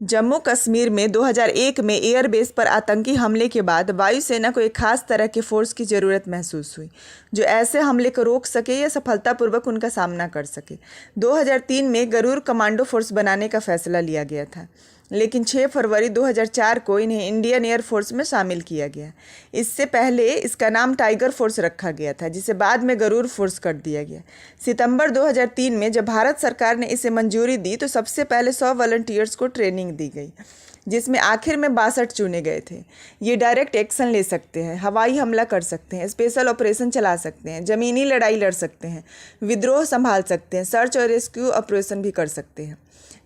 जम्मू कश्मीर में 2001 में एयरबेस पर आतंकी हमले के बाद वायुसेना को एक खास तरह के फोर्स की ज़रूरत महसूस हुई जो ऐसे हमले को रोक सके या सफलतापूर्वक उनका सामना कर सके। 2003 में गरुड़ कमांडो फोर्स बनाने का फैसला लिया गया था, लेकिन 6 फरवरी 2004 को इन्हें इंडियन एयर फोर्स में शामिल किया गया। इससे पहले इसका नाम टाइगर फोर्स रखा गया था, जिसे बाद में गरुड़ फोर्स कर दिया गया। सितंबर 2003 में जब भारत सरकार ने इसे मंजूरी दी तो सबसे पहले 100 वॉलंटियर्स को ट्रेनिंग दी गई, जिसमें आखिर में 62 चुने गए थे। ये डायरेक्ट एक्शन ले सकते हैं, हवाई हमला कर सकते हैं, स्पेशल ऑपरेशन चला सकते हैं, ज़मीनी लड़ाई लड़ सकते हैं, विद्रोह संभाल सकते हैं, सर्च और रेस्क्यू ऑपरेशन भी कर सकते हैं।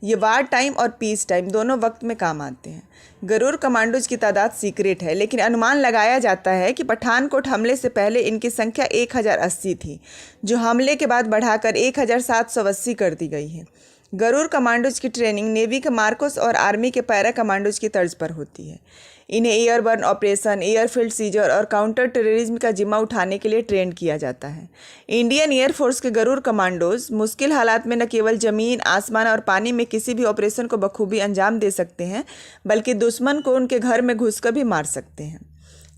ये वार टाइम और पीस टाइम दोनों वक्त में काम आते हैं। गरुड़ कमांडोज की तादाद सीक्रेट है, लेकिन अनुमान लगाया जाता है कि पठानकोट हमले से पहले इनकी संख्या 1080 थी, जो हमले के बाद बढ़ाकर 1780 कर दी गई है। गरुड़ कमांडोज की ट्रेनिंग नेवी के मार्कोस और आर्मी के पैरा कमांडोज की तर्ज पर होती है। इन्हें एयरबर्न ऑपरेशन, एयरफील्ड सीजर और काउंटर टेररिज्म का जिम्मा उठाने के लिए ट्रेन किया जाता है। इंडियन एयरफोर्स के गरुड़ कमांडोज मुश्किल हालात में न केवल ज़मीन, आसमान और पानी में किसी भी ऑपरेशन को बखूबी अंजाम दे सकते हैं, बल्कि दुश्मन को उनके घर में घुसकर भी मार सकते हैं।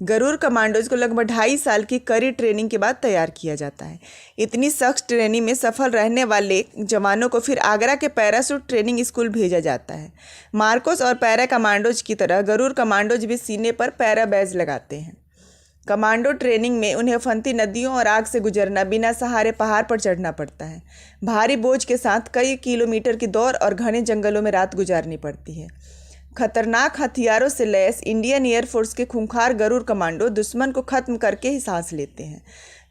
गरुड़ कमांडोज को लगभग 2.5 साल की कड़ी ट्रेनिंग के बाद तैयार किया जाता है। इतनी सख्त ट्रेनिंग में सफल रहने वाले जवानों को फिर आगरा के पैराशूट ट्रेनिंग स्कूल भेजा जाता है। मार्कोस और पैरा कमांडोज की तरह गरुड़ कमांडोज भी सीने पर पैरा बैज लगाते हैं। कमांडो ट्रेनिंग में उन्हें फंती नदियों और आग से गुजरना, बिना सहारे पहाड़ पर चढ़ना पड़ता है। भारी बोझ के साथ कई किलोमीटर की दौड़ और घने जंगलों में रात गुजारनी पड़ती है। खतरनाक हथियारों से लैस इंडियन एयरफोर्स के खूंखार गरुड़ कमांडो दुश्मन को खत्म करके ही सांस लेते हैं।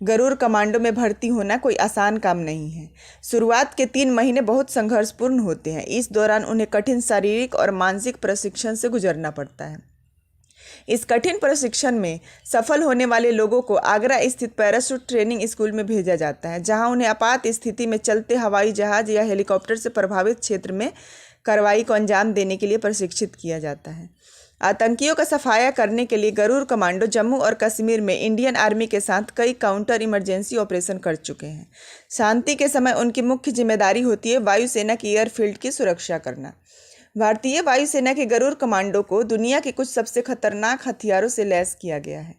गरुड़ कमांडो में भर्ती होना कोई आसान काम नहीं है। शुरुआत के 3 महीने बहुत संघर्षपूर्ण होते हैं। इस दौरान उन्हें कठिन शारीरिक और मानसिक प्रशिक्षण से गुजरना पड़ता है। इस कठिन प्रशिक्षण में सफल होने वाले लोगों को आगरा स्थित पैराशूट ट्रेनिंग स्कूल में भेजा जाता है, जहां उन्हें आपात स्थिति में चलते हवाई जहाज या हेलीकॉप्टर से प्रभावित क्षेत्र में कार्रवाई को अंजाम देने के लिए प्रशिक्षित किया जाता है। आतंकियों का सफाया करने के लिए गरुड़ कमांडो जम्मू और कश्मीर में इंडियन आर्मी के साथ कई काउंटर इमरजेंसी ऑपरेशन कर चुके हैं। शांति के समय उनकी मुख्य जिम्मेदारी होती है वायुसेना की एयरफील्ड की सुरक्षा करना। भारतीय वायुसेना के गरुड़ कमांडो को दुनिया के कुछ सबसे खतरनाक हथियारों से लैस किया गया है।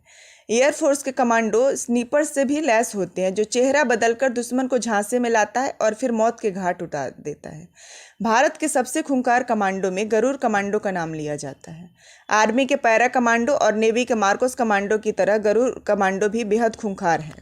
एयरफोर्स के कमांडो स्नीपर से भी लैस होते हैं, जो चेहरा बदलकर दुश्मन को झांसे में लाता है और फिर मौत के घाट उतार देता है। भारत के सबसे खूंखार कमांडो में गरुड़ कमांडो का नाम लिया जाता है। आर्मी के पैरा कमांडो और नेवी के मार्कोस कमांडो की तरह गरुड़ कमांडो भी बेहद खूंखार है।